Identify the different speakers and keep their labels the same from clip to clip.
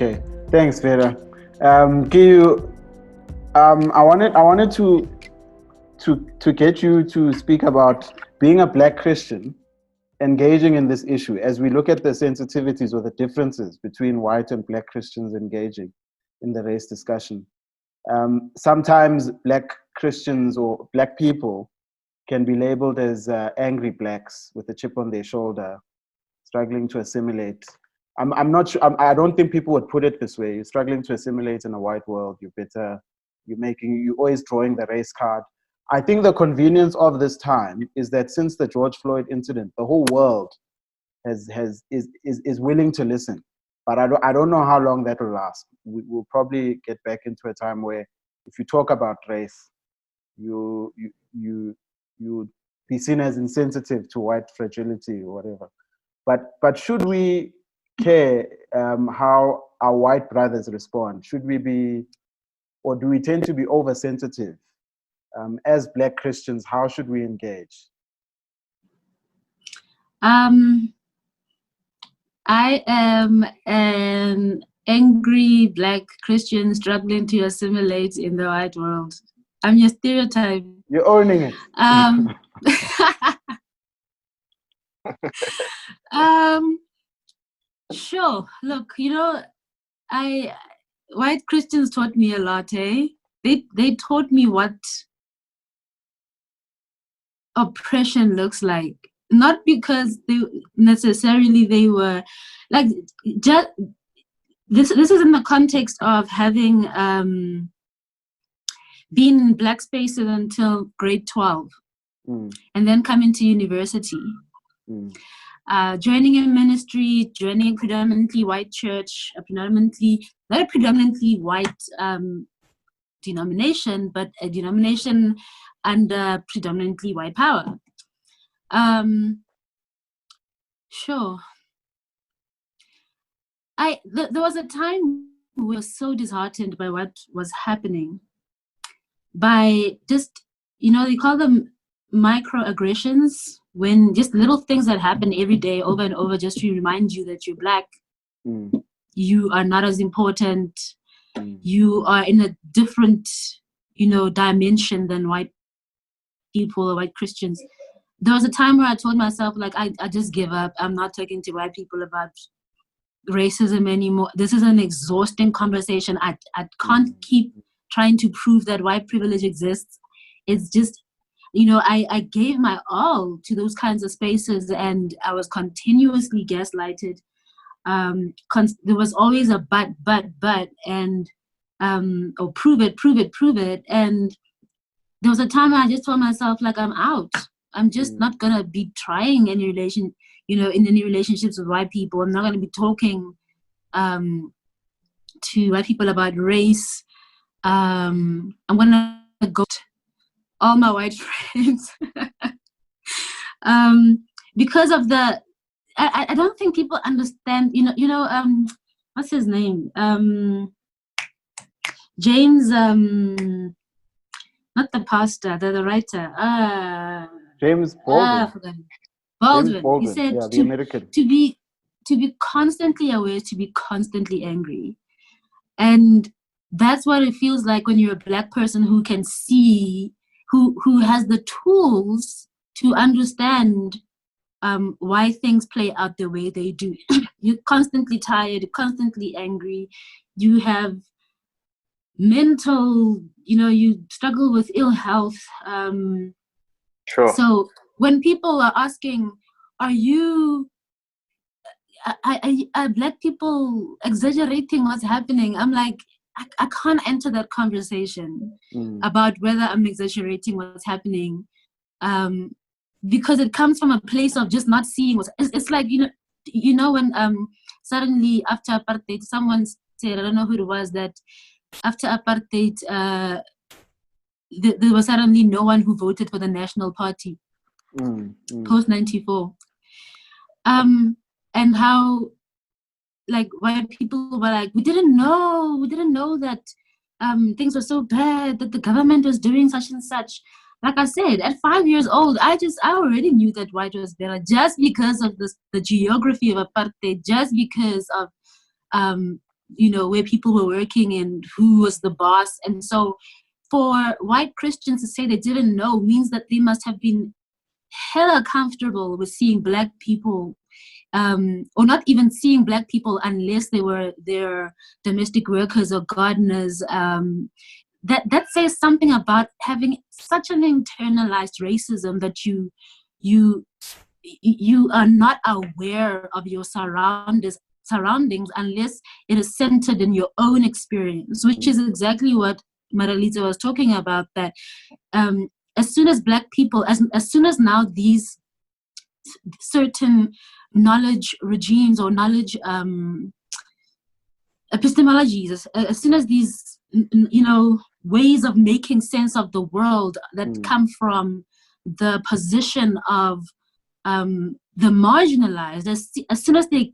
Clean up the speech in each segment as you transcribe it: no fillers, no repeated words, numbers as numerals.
Speaker 1: Okay, thanks, Vera. Kiyu, I wanted to get you to speak about being a Black Christian, engaging in this issue as we look at the sensitivities or the differences between white and Black Christians engaging in the race discussion. Sometimes Black Christians or Black people can be labeled as angry Blacks with a chip on their shoulder, struggling to assimilate. I'm not sure. I don't think people would put it this way. You're struggling to assimilate in a white world. You're always drawing the race card. I think the convenience of this time is that since the George Floyd incident, the whole world is willing to listen. But I don't know how long that will last. We'll probably get back into a time where if you talk about race, you be seen as insensitive to white fragility or whatever. But should we care how our white brothers respond? Should we be, or do we tend to be oversensitive? As Black Christians, how should we engage?
Speaker 2: I am an angry Black Christian struggling to assimilate in the white world. I'm your stereotype.
Speaker 1: You're owning it.
Speaker 2: Sure. Look, white Christians taught me a lot, eh? They taught me what oppression looks like. Not because they were like just this is in the context of having been in Black spaces until grade 12 and then coming to university. Joining a ministry, joining a predominantly white church, not a predominantly white denomination, but a denomination under predominantly white power. Sure. There was a time we were so disheartened by what was happening, by just, they call them microaggressions, when just little things that happen every day over and over just to remind you that you're Black, you are not as important, you are in a different, dimension than white people or white Christians. There was a time where I told myself, like, I just give up. I'm not talking to white people about racism anymore. This is an exhausting conversation. I can't keep trying to prove that white privilege exists. It's just, I gave my all to those kinds of spaces, and I was continuously gaslighted. There was always a but, and prove it. And there was a time where I just told myself, like, I'm out. I'm just not gonna be trying any in any relationships with white people. I'm not gonna be talking to white people about race. I'm gonna go to all my white friends because of I don't think people understand. What's his name? James. Not the pastor, the writer.
Speaker 1: James Baldwin.
Speaker 2: Baldwin. He said
Speaker 1: the American.
Speaker 2: to be constantly aware, to be constantly angry. And that's what it feels like when you're a Black person who can see, who has the tools to understand why things play out the way they do. You're constantly tired, constantly angry. You have mental, you struggle with ill health.
Speaker 3: Sure.
Speaker 2: So when people are asking, are Black people exaggerating what's happening? I'm like, I can't enter that conversation about whether I'm exaggerating what's happening, because it comes from a place of just not seeing what's. It's like when suddenly after apartheid, someone said, I don't know who it was, that after apartheid, there was suddenly no one who voted for the National Party post 94, and how, like, white people were like, we didn't know that things were so bad, that the government was doing such and such. Like I said, at 5 years old, I already knew that white was better, just because of the geography of apartheid, just because of where people were working and who was the boss. And so for white Christians to say they didn't know means that they must have been hella comfortable with seeing Black people, or not even seeing Black people unless they were their domestic workers or gardeners. That says something about having such an internalized racism that you are not aware of your surroundings unless it is centered in your own experience, which is exactly what Maralita was talking about, that as soon as Black people, as soon as now these certain knowledge regimes or knowledge epistemologies, as soon as these ways of making sense of the world that come from the position of the marginalized, as soon as they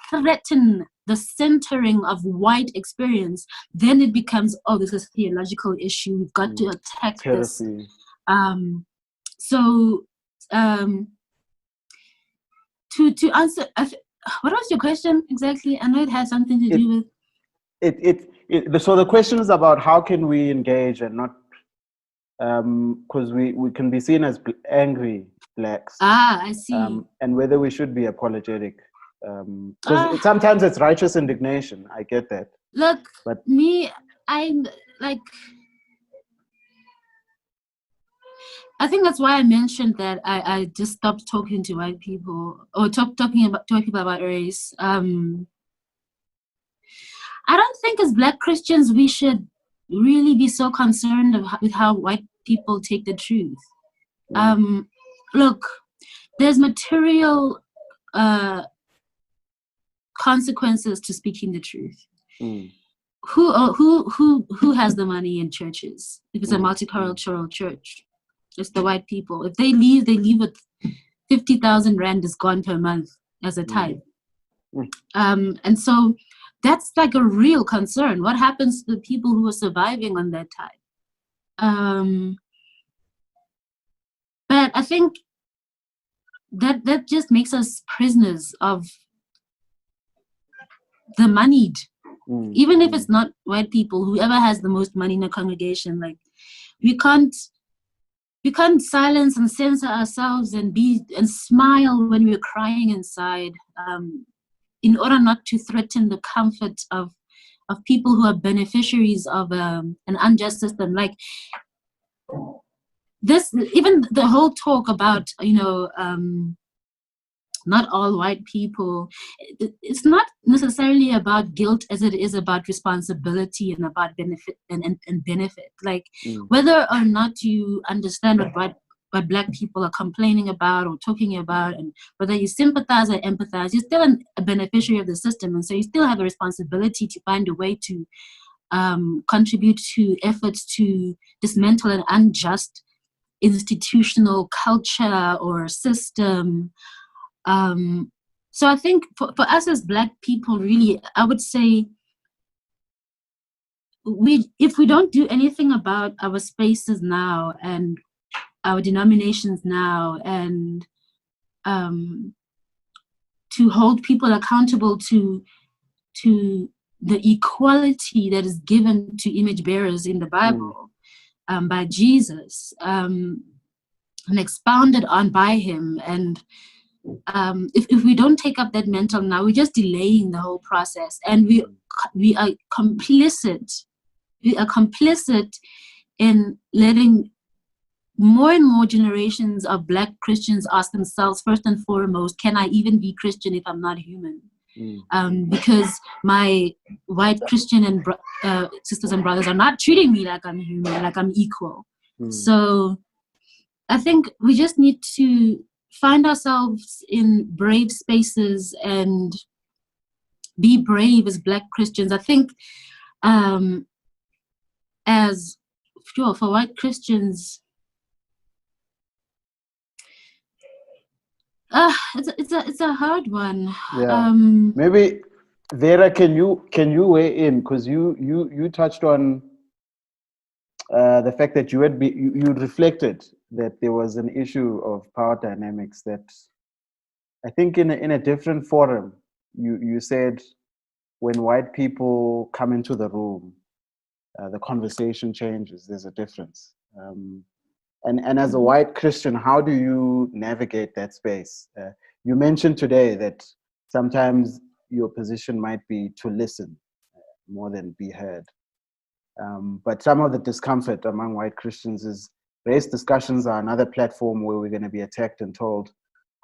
Speaker 2: threaten the centering of white experience, then it becomes, oh, this is a theological issue, we've got to attack this. To answer, what was your question exactly? I know it has something to do with
Speaker 1: so the question is about how can we engage and not, because we can be seen as angry Blacks.
Speaker 2: I see.
Speaker 1: And whether we should be apologetic. Because sometimes it's righteous indignation. I get that.
Speaker 2: Look, but I'm like, I think that's why I mentioned that I just stopped talking to white people or talking to white people about race. I don't think as Black Christians we should really be so concerned with how white people take the truth. Look, there's material consequences to speaking the truth. Who has the money in churches? If it's a multicultural church, it's the white people. If they leave with 50,000 rand is gone per month as a tithe. And so that's like a real concern. What happens to the people who are surviving on that tithe? But I think that just makes us prisoners of the moneyed. Even if it's not white people, whoever has the most money in a congregation, like we can't silence and censor ourselves and smile when we're crying inside, in order not to threaten the comfort of people who are beneficiaries of an unjust system. Like this, even the whole talk about not all white people, it's not necessarily about guilt as it is about responsibility and about benefit and benefit. Like whether or not you understand what Black people are complaining about or talking about, and whether you sympathize or empathize, you're still a beneficiary of the system, and so you still have a responsibility to find a way to contribute to efforts to dismantle an unjust institutional culture or system. So I think for us as Black people, really, I would say if we don't do anything about our spaces now and our denominations now, and to hold people accountable to the equality that is given to image bearers in the Bible by Jesus, and expounded on by him, and if we don't take up that mantle now, we're just delaying the whole process, and we are complicit. We are complicit in letting more and more generations of Black Christians ask themselves, first and foremost, can I even be Christian if I'm not human? Because my white Christian and sisters and brothers are not treating me like I'm human, like I'm equal. So I think we just need to find ourselves in brave spaces and be brave as Black Christians. I think for white Christians, it's a hard one.
Speaker 1: Yeah. Maybe Vera, can you weigh in, because you touched on the fact that you reflected that there was an issue of power dynamics that I think in a different forum you said when white people come into the room, the conversation changes. There's a difference. And as a white Christian, how do you navigate that space? You mentioned today that sometimes your position might be to listen more than be heard. But some of the discomfort among white Christians is race discussions are another platform where we're going to be attacked and told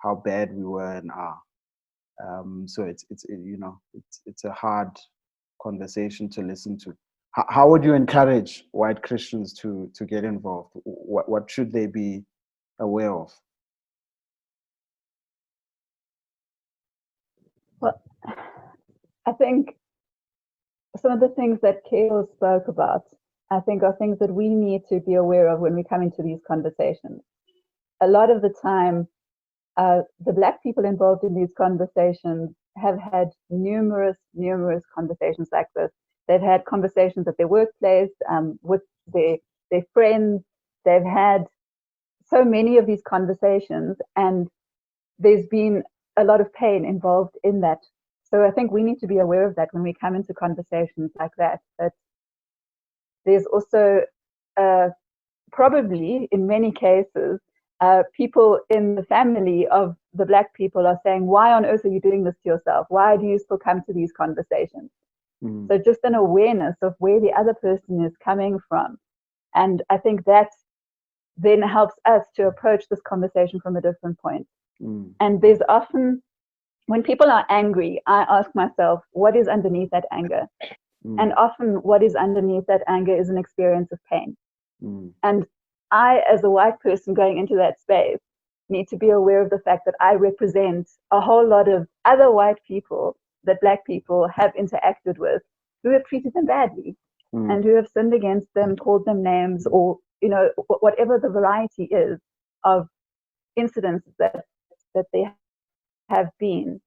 Speaker 1: how bad we were and are. So it's a hard conversation to listen to. How would you encourage white Christians to get involved? What should they be aware of?
Speaker 4: Well, I think some of the things that Kale spoke about, I think are things that we need to be aware of when we come into these conversations. A lot of the time, the Black people involved in these conversations have had numerous conversations like this. They've had conversations at their workplace, with their friends. They've had so many of these conversations, and there's been a lot of pain involved in that. So I think we need to be aware of that when we come into conversations like that. But there's also probably, in many cases, people in the family of the Black people are saying, why on earth are you doing this to yourself? Why do you still come to these conversations? So just an awareness of where the other person is coming from. And I think that then helps us to approach this conversation from a different point. And there's often, when people are angry, I ask myself, what is underneath that anger? And often what is underneath that anger is an experience of pain. And I, as a white person going into that space, need to be aware of the fact that I represent a whole lot of other white people that Black people have interacted with, who have treated them badly and who have sinned against them, called them names, or, you know, whatever the variety is of incidents that they have been.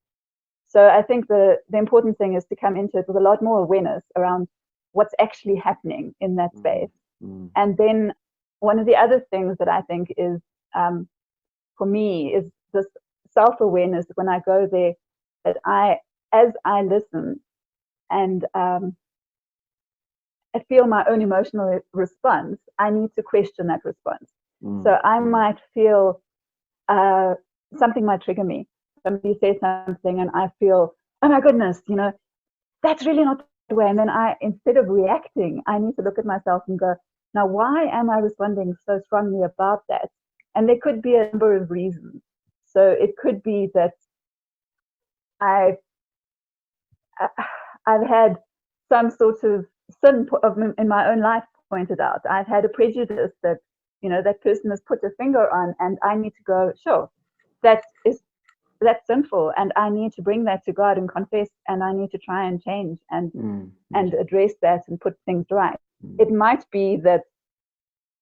Speaker 4: So I think the important thing is to come into it with a lot more awareness around what's actually happening in that space. And then one of the other things that I think is, for me, is this self-awareness when I go there, that as I listen and I feel my own emotional response, I need to question that response. So I might feel something might trigger me. Somebody says something and I feel, oh my goodness, you know, that's really not the way. And then instead of reacting, I need to look at myself and go, now, why am I responding so strongly about that? And there could be a number of reasons. So it could be that I've had some sort of sin in my own life pointed out. I've had a prejudice that, you know, that person has put a finger on, and I need to go, sure, that's sinful, and I need to bring that to God and confess, and I need to try and change and address that and put things right. It might be that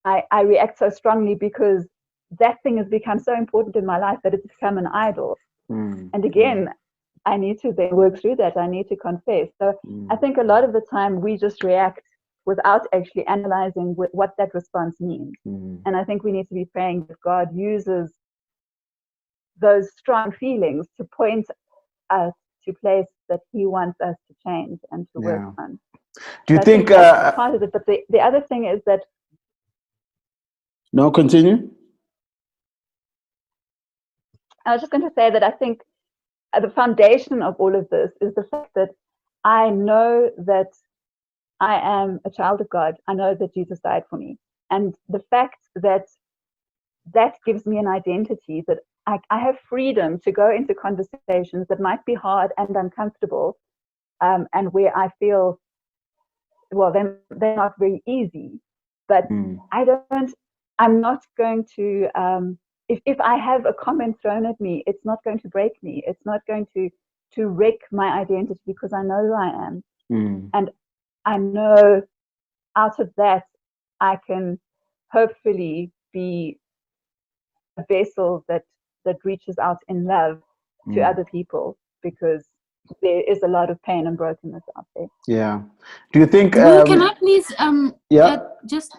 Speaker 4: I react so strongly because that thing has become so important in my life that it's become an idol. And again, I need to then work through that. I need to confess. So I think a lot of the time we just react without actually analyzing what that response means. And I think we need to be praying that God uses those strong feelings to point us to place that He wants us to change and to work on.
Speaker 1: Do you think
Speaker 4: that's part of it? But the other thing is that.
Speaker 1: No, continue.
Speaker 4: I was just going to say that I think the foundation of all of this is the fact that I know that I am a child of God. I know that Jesus died for me. And the fact that that gives me an identity, that I have freedom to go into conversations that might be hard and uncomfortable, and where I feel, well, they're not very easy, but I'm not going to, if I have a comment thrown at me, it's not going to break me. It's not going to wreck my identity, because I know who I am. And I know out of that, I can hopefully be a vessel that reaches out in love to other people, because there is a lot of pain and brokenness out there.
Speaker 1: Yeah. Do you think?
Speaker 2: Can I please just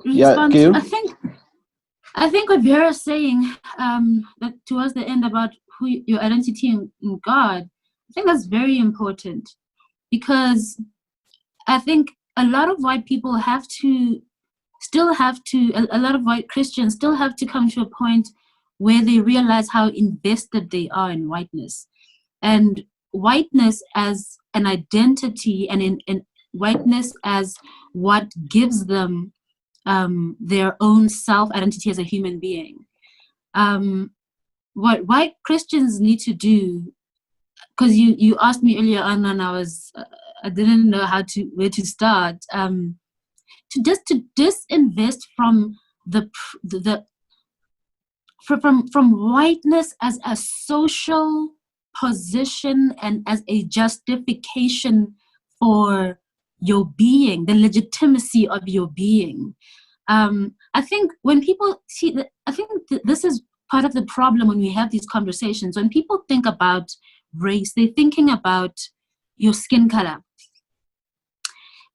Speaker 2: respond?
Speaker 1: Yeah,
Speaker 2: I think what Vera's saying that towards the end about who your identity in God, I think that's very important, because I think a lot of white people a lot of white Christians still have to come to a point where they realize how invested they are in whiteness, and whiteness as an identity, and in whiteness as what gives them their own self-identity as a human being. What white Christians need to do, because you asked me earlier on, and I didn't know where to start. To disinvest from from whiteness as a social position and as a justification for your being, the legitimacy of your being. I think when people see that, I think this is part of the problem when we have these conversations. When people think about race, they're thinking about your skin color.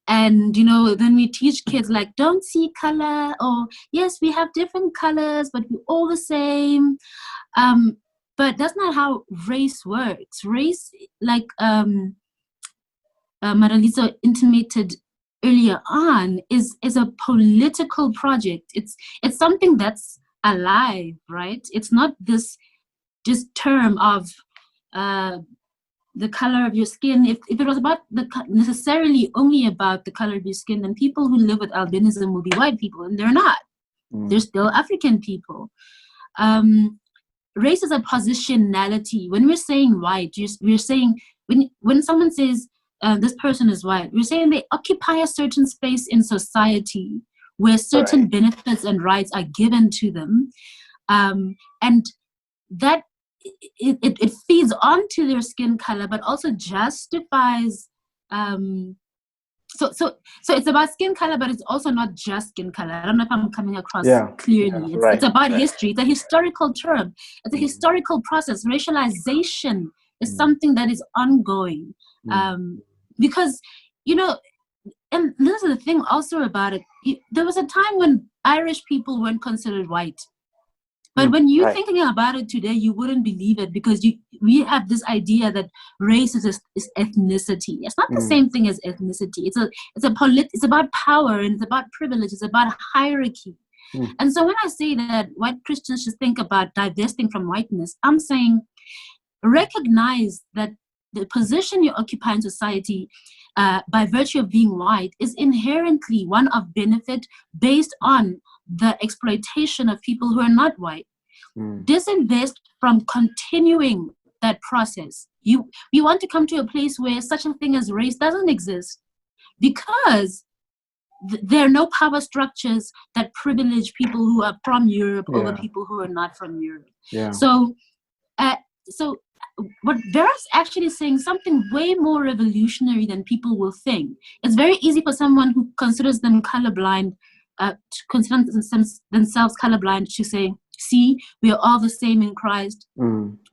Speaker 2: And, then we teach kids like, don't see color, or yes, we have different colors, but we're all the same. But that's not how race works. Race, like Madalitso intimated earlier on, is a political project. It's something that's alive, right? It's not this term of the color of your skin. If it was about necessarily only about the color of your skin, then people who live with albinism will be white people, and they're not. They're still African people. Race is a positionality. When we're saying white, we're saying, when someone says this person is white, we're saying they occupy a certain space in society where certain benefits and rights are given to them, and that it feeds onto their skin color, but also justifies. So it's about skin color, but it's also not just skin color. I don't know if I'm coming across clearly. It's about history. It's a historical term. It's a historical process. Racialization is something that is ongoing, because and this is the thing also about it. There was a time when Irish people weren't considered white. But when you're thinking about it today, you wouldn't believe it, because we have this idea that race is ethnicity. It's not the same thing as ethnicity. It's about power, and it's about privilege. It's about hierarchy. And so when I say that white Christians should think about divesting from whiteness, I'm saying recognize that the position you occupy in society, by virtue of being white, is inherently one of benefit based on the exploitation of people who are not white. Disinvest from continuing that process. We want to come to a place where such a thing as race doesn't exist, because there are no power structures that privilege people who are from Europe over people who are not from Europe. So what Vera's actually saying, something way more revolutionary than people will think. It's very easy for someone who considers them colorblind, to consider themselves colorblind, to say, see, we are all the same in Christ.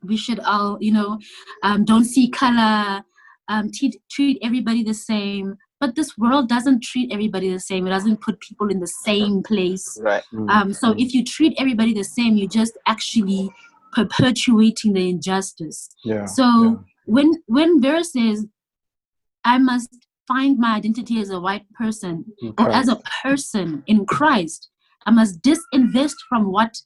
Speaker 2: We should all, don't see color, treat everybody the same. But this world doesn't treat everybody the same. It doesn't put people in the same place. So if you treat everybody the same, you're just actually perpetuating the injustice. When Vera says, I must find my identity as a white person, or as a person in Christ, I must disinvest from what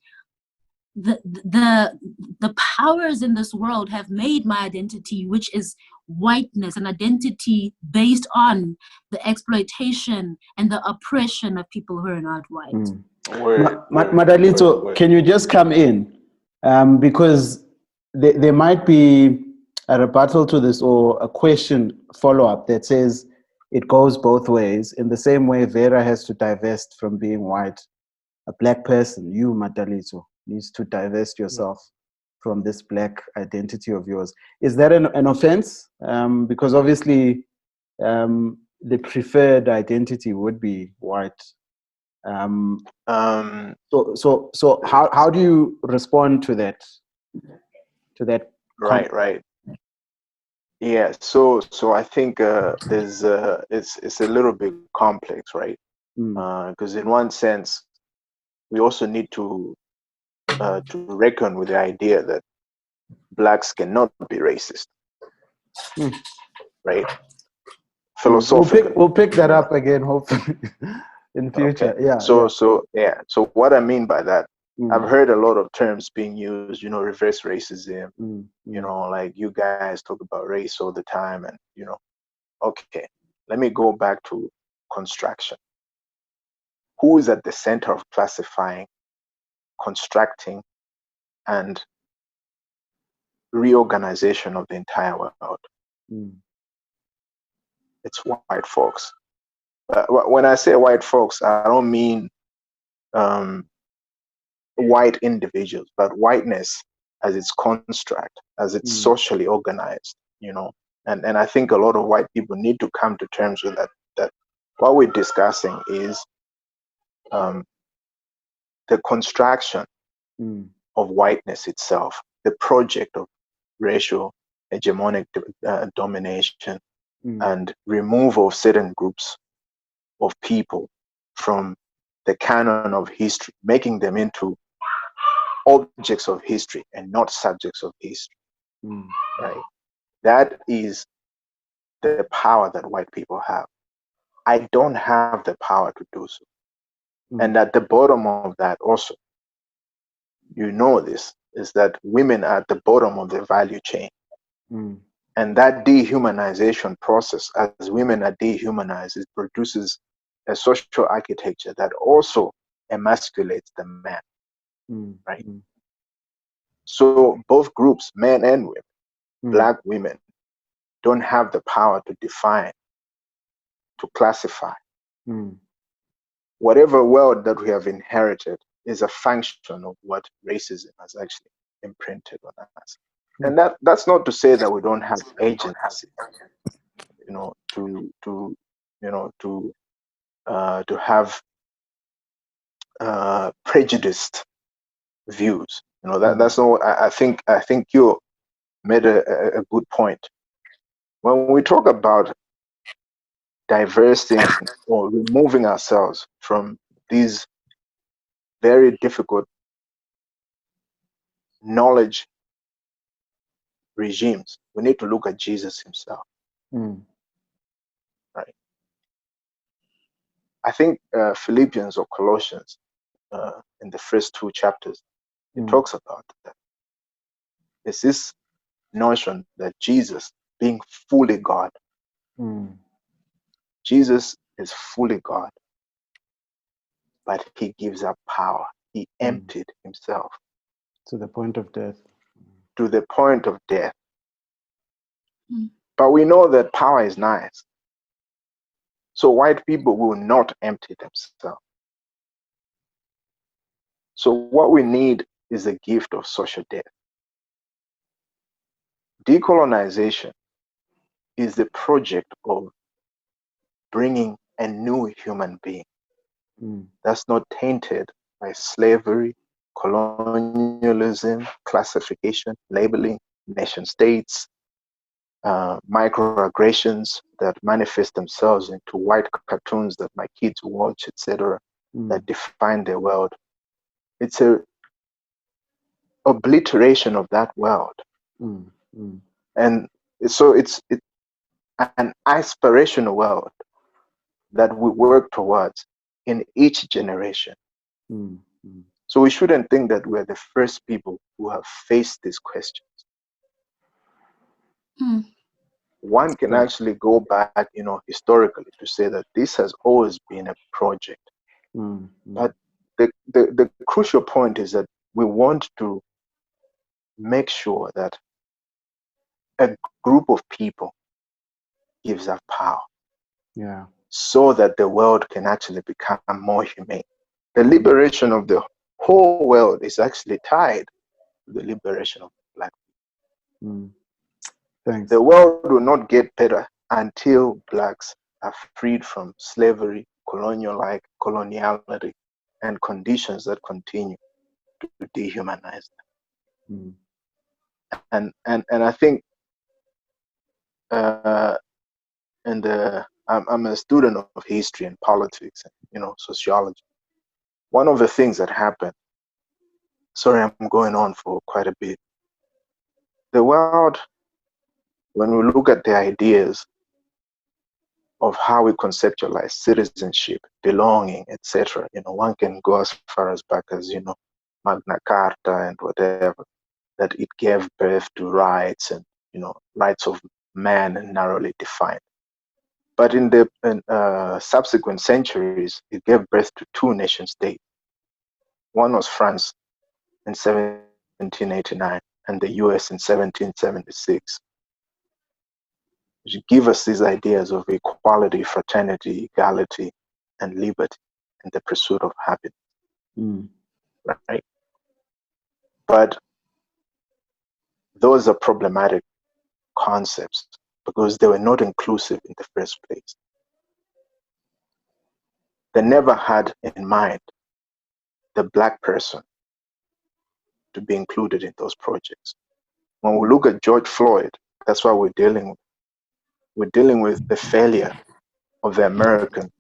Speaker 2: the powers in this world have made my identity, which is whiteness, an identity based on the exploitation and the oppression of people who are not white.
Speaker 1: Madalitso, can you just come in? Because there might be a rebuttal to this, or a question follow-up that says it goes both ways. In the same way Vera has to divest from being white, a black person, you, Madalitso, needs to divest yourself from this black identity of yours. Is that an offense? Because obviously the preferred identity would be white. So how do you respond to that?
Speaker 3: Right. Yeah. So I think there's it's a little bit complex, right? Because in one sense, we also need to reckon with the idea that blacks cannot be racist, right? philosophically.
Speaker 1: We'll pick that up again, hopefully, in future.
Speaker 3: Okay.
Speaker 1: Yeah.
Speaker 3: So what I mean by that,
Speaker 1: Mm.
Speaker 3: I've heard a lot of terms being used, reverse racism,
Speaker 1: Mm.
Speaker 3: like you guys talk about race all the time, and okay, let me go back to construction. Who is at the center of classifying, constructing, and reorganization of the entire world?
Speaker 1: Mm.
Speaker 3: It's white folks. When I say white folks, I don't mean white individuals, but whiteness as its construct, as it's socially organized, and I think a lot of white people need to come to terms with that what we're discussing is the construction of whiteness itself, the project of racial hegemonic domination and removal of certain groups of people from the canon of history, making them into objects of history and not subjects of history. Right? That is the power that white people have. I don't have the power to do so. And at the bottom of that also, this, is that women are at the bottom of the value chain. And that dehumanization process, as women are dehumanized, it produces a social architecture that also emasculates the man. Right? So both groups, men and women, Black women, don't have the power to define, to classify. Whatever world that we have inherited is a function of what racism has actually imprinted on us. And that's not to say that we don't have agency, to have prejudiced views. That's not what I think you made a good point. When we talk about divesting or removing ourselves from these very difficult knowledge regimes, we need to look at Jesus himself. Right? I think Philippians or Colossians, in the first 2 chapters, it talks about that. It's this notion that Jesus, being fully God, Jesus is fully God, but he gives up power. He emptied himself
Speaker 1: to the point of death.
Speaker 3: To the point of death. But we know that power is nice. So white people will not empty themselves. So what we need is a gift of social death. Decolonization is the project of bringing a new human being that's not tainted by slavery, colonialism, classification, labeling, nation states, microaggressions that manifest themselves into white cartoons that my kids watch, etc., that define their world. It's a obliteration of that world. And so it's an aspirational world that we work towards in each generation. So we shouldn't think that we're the first people who have faced these questions. One can actually go back, historically to say that this has always been a project. But the crucial point is that we want to make sure that a group of people gives up power. So that the world can actually become more humane. The liberation of the whole world is actually tied to the liberation of Black people.
Speaker 1: Thanks.
Speaker 3: The world will not get better until Blacks are freed from slavery, coloniality, and conditions that continue to dehumanize them. And I think I'm a student of history and politics and sociology. One of the things that happened, sorry, I'm going on for quite a bit. The world, when we look at the ideas of how we conceptualize citizenship, belonging, etc. One can go as far as back as, Magna Carta and whatever, that it gave birth to rights and, rights of man and narrowly defined. But in the subsequent centuries, it gave birth to two nation states. One was France in 1789 and the US in 1776. Which give us these ideas of equality, fraternity, equality, and liberty in the pursuit of happiness. Right? But those are problematic concepts because they were not inclusive in the first place. They never had in mind the Black person to be included in those projects. When we look at George Floyd, that's what we're dealing with. We're dealing with the failure of the American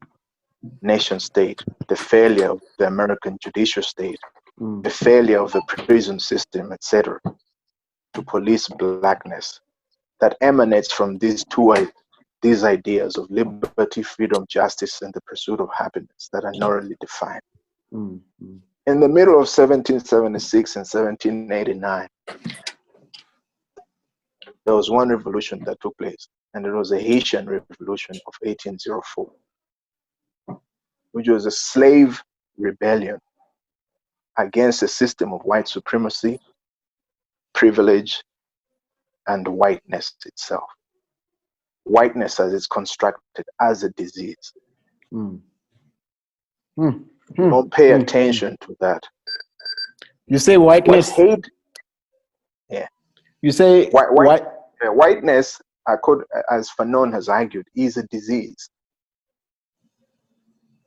Speaker 3: nation state, the failure of the American judicial state, the failure of the prison system, etc., to police blackness that emanates from these ideas of liberty, freedom, justice, and the pursuit of happiness that are narrowly defined. In the middle of 1776 and 1789, there was one revolution that took place, and it was the Haitian Revolution of 1804, which was a slave rebellion against a system of white supremacy, privilege, and whiteness itself. Whiteness as it's constructed as a disease. Don't pay attention to that.
Speaker 1: You say whiteness.
Speaker 3: Hate, yeah.
Speaker 1: You say
Speaker 3: whiteness, as Fanon has argued, is a disease.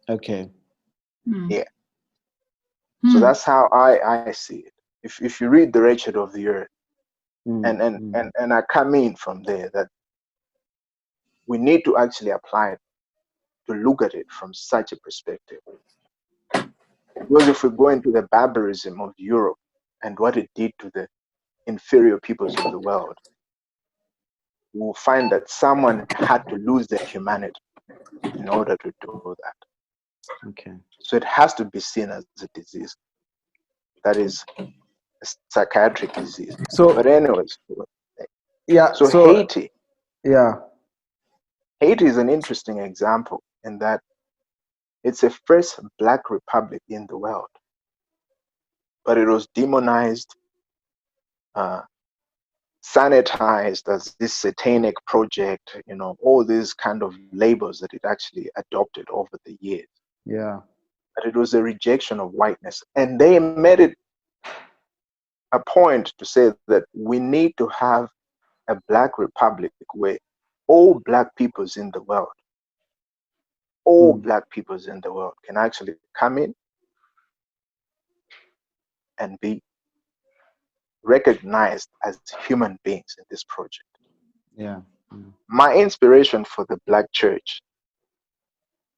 Speaker 1: Okay.
Speaker 3: Yeah. So that's how I see it. If you read The Wretched of the Earth, and I come in from there, that we need to actually apply it, to look at it from such a perspective. Because if we go into the barbarism of Europe and what it did to the inferior peoples of the world, we'll find that someone had to lose their humanity in order to do that.
Speaker 1: Okay.
Speaker 3: So it has to be seen as a disease. That is a psychiatric disease. But anyways,
Speaker 1: yeah.
Speaker 3: So Haiti.
Speaker 1: Yeah.
Speaker 3: Haiti is an interesting example in that it's the first Black republic in the world, but it was demonized, sanitized as this satanic project, all these kind of labels that it actually adopted over the years.
Speaker 1: Yeah.
Speaker 3: But it was a rejection of whiteness. And they made it a point to say that we need to have a Black republic where all Black peoples in the world, Black peoples in the world can actually come in and be recognized as human beings in this project.
Speaker 1: Yeah.
Speaker 3: My inspiration for the Black church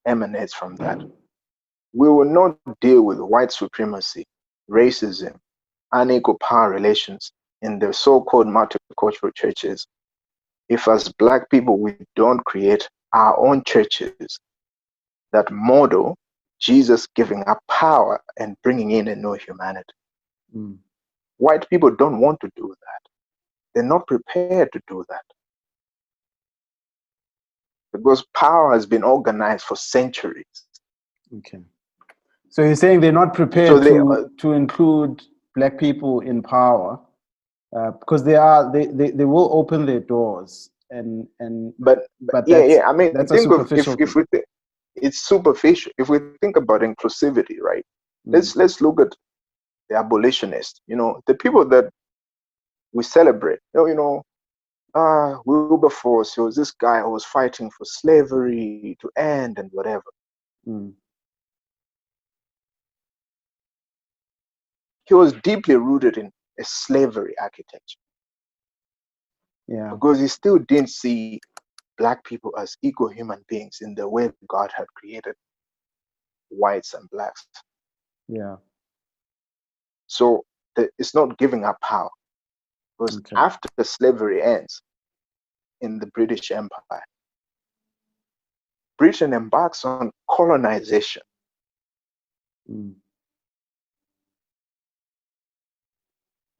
Speaker 3: emanates from that. We will not deal with white supremacy, racism, unequal power relations in the so-called multicultural churches if as Black people we don't create our own churches that model Jesus giving up power and bringing in a new humanity. White people don't want to do that. They're not prepared to do that. Because power has been organized for centuries.
Speaker 1: Okay. So you're saying they're not prepared to include Black people in power because they will open their doors
Speaker 3: but yeah. I mean,
Speaker 1: that's
Speaker 3: think
Speaker 1: of
Speaker 3: if we think it's superficial. If we think about inclusivity, right? Let's look at the abolitionists. The people that we celebrate. Wilberforce, he was this guy who was fighting for slavery to end and whatever. He was deeply rooted in a slavery architecture.
Speaker 1: Yeah.
Speaker 3: Because he still didn't see Black people as equal human beings in the way God had created whites and Blacks.
Speaker 1: Yeah.
Speaker 3: So it's not giving up power. Because after the slavery ends in the British Empire, Britain embarks on colonization.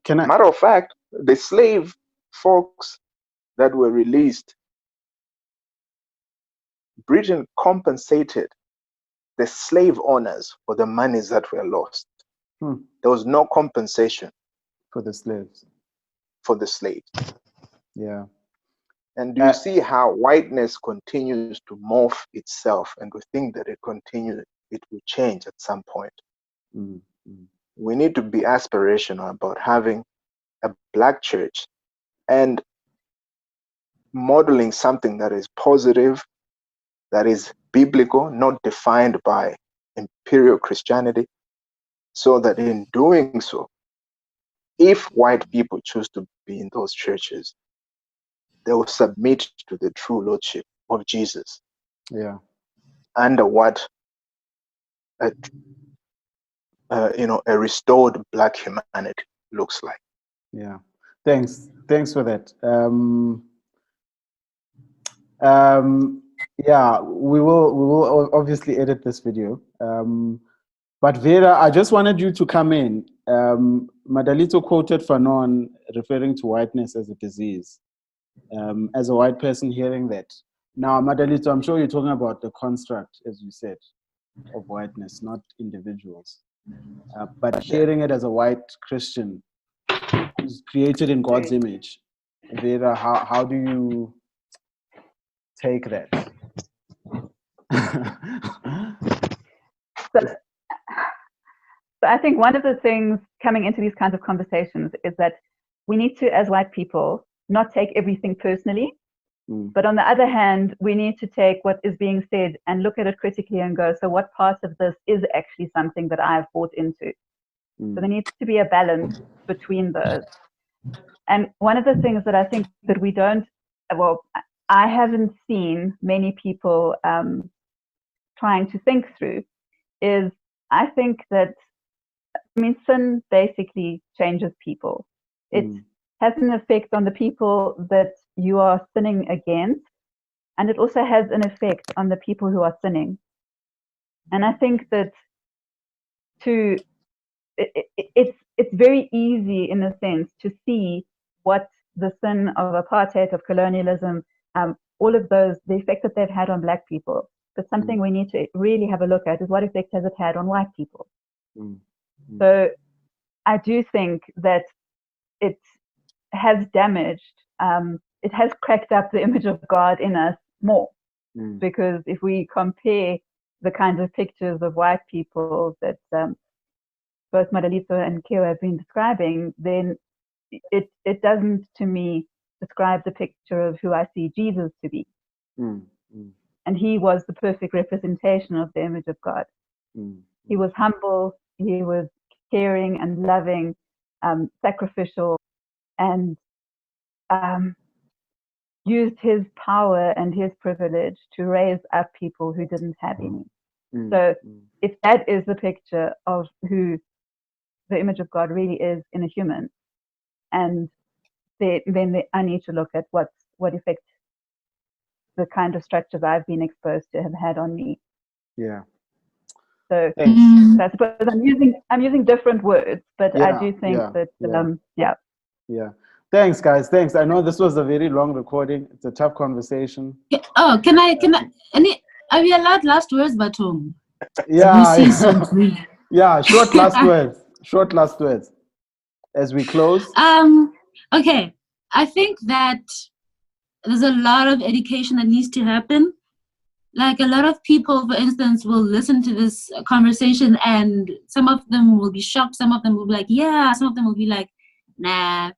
Speaker 3: Matter of fact, the slave folks that were released, Britain compensated the slave owners for the monies that were lost. There was no compensation
Speaker 1: for the slaves. Yeah.
Speaker 3: And do you see how whiteness continues to morph itself, and we think that it will change at some point? We need to be aspirational about having a black church and modeling something that is positive, that is biblical, not defined by imperial Christianity, so that in doing so, if white people choose to be in those churches, they will submit to the true lordship of Jesus.
Speaker 1: Yeah.
Speaker 3: Under what a restored black humanity looks like.
Speaker 1: Yeah. Thanks for that. Yeah, we will obviously edit this video. But Vera, I just wanted you to come in. Madalito quoted Fanon referring to whiteness as a disease. As a white person hearing that. Now, Madalito, I'm sure you're talking about the construct, as you said, of whiteness, not individuals. But hearing it as a white Christian who's created in God's image, Vera, how do you take that?
Speaker 4: So I think one of the things coming into these kinds of conversations is that we need to, as white people, not take everything personally. But on the other hand, we need to take what is being said and look at it critically and go, so what part of this is actually something that I've bought into? So there needs to be a balance between those. And one of the things that I think that we don't, well, I haven't seen many people trying to think through is, I think that, sin basically changes people. It has an effect on the people that you are sinning against, and it also has an effect on the people who are sinning. And I think that it's very easy in a sense to see what the sin of apartheid, of colonialism, all of those, the effect that they've had on black people. But something we need to really have a look at is what effect has it had on white people. So I do think that it has damaged, it has cracked up the image of God in us more. Because if we compare the kinds of pictures of white people that both Madalito and Keo have been describing, then it doesn't, to me, describe the picture of who I see Jesus to be. And he was the perfect representation of the image of God. He was humble, he was caring and loving, sacrificial, and used his power and his privilege to raise up people who didn't have any. So if that is the picture of who the image of God really is in a human, and then I need to look at what effect the kind of structures I've been exposed to have had on me.
Speaker 1: Yeah.
Speaker 4: So I suppose I'm using different words, but I do think that
Speaker 1: Yeah. Thanks, guys. Thanks. I know this was a very long recording. It's a tough conversation.
Speaker 2: Oh, are we allowed last words, Batum?
Speaker 1: Yeah. Yeah. Short last words. Short last words. As we close.
Speaker 2: Okay. I think that there's a lot of education that needs to happen. Like, a lot of people, for instance, will listen to this conversation, and some of them will be shocked, some of them will be like, yeah, some of them will be like, nah.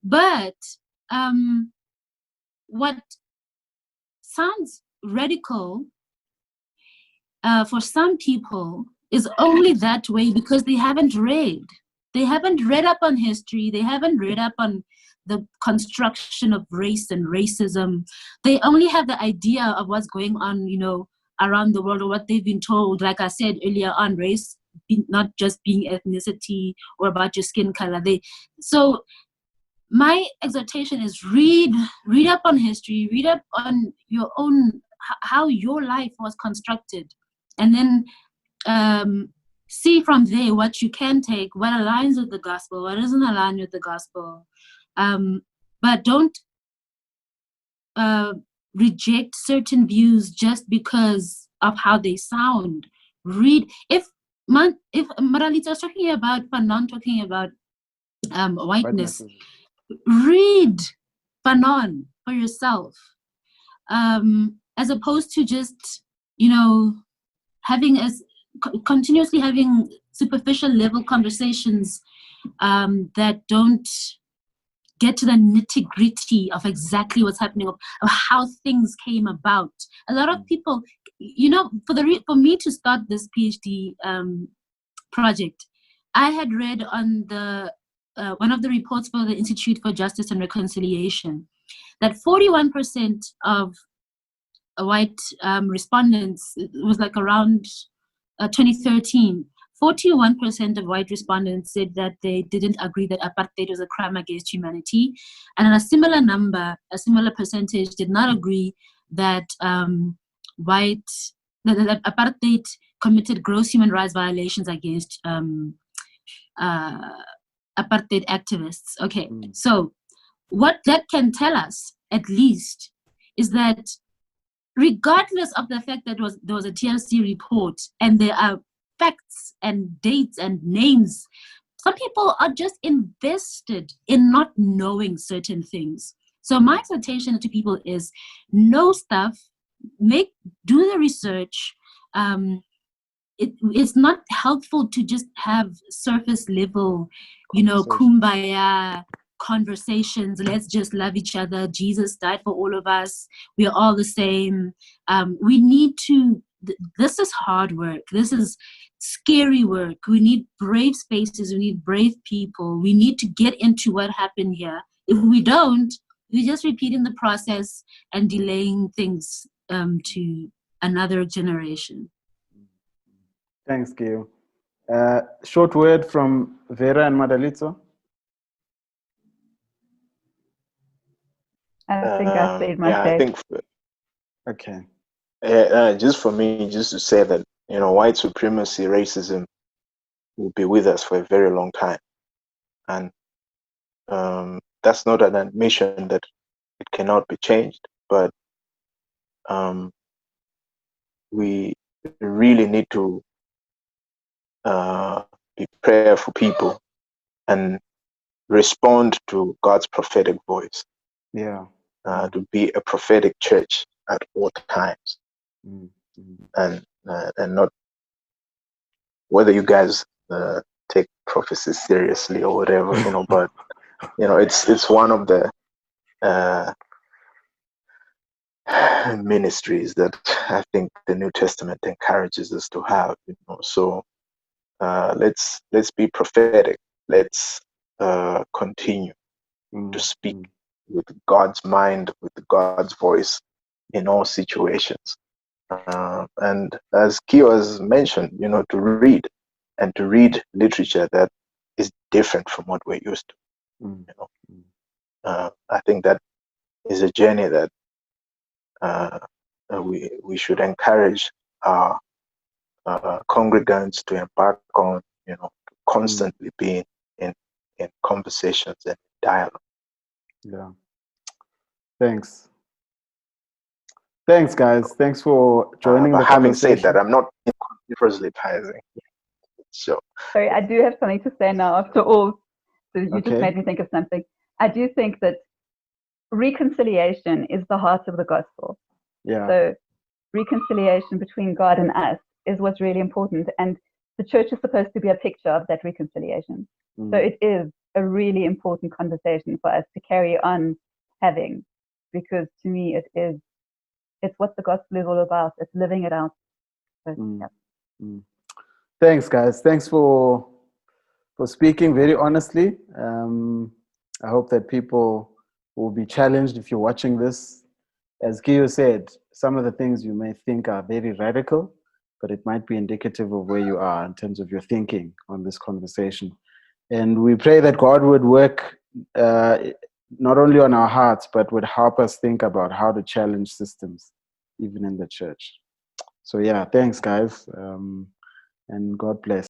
Speaker 2: But what sounds radical for some people is only that way because they haven't read. They haven't read up on history. They haven't read up on the construction of race and racism. They only have the idea of what's going on, around the world, or what they've been told. Like I said earlier on, race not just being ethnicity or about your skin color. So my exhortation is read up on history, read up on your own how your life was constructed, and then see from there what you can take, what aligns with the gospel, what doesn't align with the gospel. But don't reject certain views just because of how they sound. Read. If Maralita was talking about Fanon, talking about whiteness, read Fanon for yourself, as opposed to just, you know, continuously having superficial level conversations that don't get to the nitty-gritty of exactly what's happening, of how things came about. A lot of people, you know, for me to start this PhD project, I had read on the one of the reports for the Institute for Justice and Reconciliation that 41% of white respondents, it was like around 2013, 41% of white respondents said that they didn't agree that apartheid was a crime against humanity, and a similar percentage did not agree that that apartheid committed gross human rights violations against apartheid activists. Okay, so what that can tell us, at least, is that regardless of the fact that there was a TRC report and there are facts and dates and names, some people are just invested in not knowing certain things. So my exhortation to people is know stuff, do the research. It's not helpful to just have surface level, you know, kumbaya conversations. Let's just love each other. Jesus died for all of us. We are all the same. We need to, this is hard work. This is scary work. We need brave spaces. We need brave people. We need to get into what happened here. If we don't, we're just repeating the process and delaying things to another generation.
Speaker 1: Thanks, Gil. Short word from Vera and Madalitso.
Speaker 4: I think I said my say.
Speaker 3: I think.
Speaker 1: Okay.
Speaker 3: Just for me, just to say that, you know, white supremacy, racism will be with us for a very long time, and that's not an admission that it cannot be changed, but we really need to be prayerful people and respond to God's prophetic voice.
Speaker 1: Yeah.
Speaker 3: To be a prophetic church at all times, and not whether you guys take prophecy seriously or whatever, you know. But you know, it's one of the ministries that I think the New Testament encourages us to have, you know. So let's be prophetic. Let's continue to speak with God's mind, with God's voice in all situations. And as Kio has mentioned, you know, to read literature that is different from what we're used to. You know, I think that is a journey that we should encourage our congregants to embark on. You know, to constantly be in conversations and dialogue.
Speaker 1: Yeah. Thanks. Thanks, guys. Thanks for joining the
Speaker 3: having
Speaker 1: conversation.
Speaker 3: said that, I'm not proselytizing. So
Speaker 4: sorry, I do have something to say now after all. So you just made me think of something. I do think that reconciliation is the heart of the gospel.
Speaker 1: Yeah.
Speaker 4: So reconciliation between God and us is what's really important. And the church is supposed to be a picture of that reconciliation. So it is a really important conversation for us to carry on having, because to me it's what the gospel is all about. It's living it out. So,
Speaker 1: Thanks, guys. Thanks for speaking very honestly. I hope that people will be challenged if you're watching this. As Gio said, some of the things you may think are very radical, but it might be indicative of where you are in terms of your thinking on this conversation. And we pray that God would work not only on our hearts, but would help us think about how to challenge systems even in the church. So yeah, thanks guys, and God bless.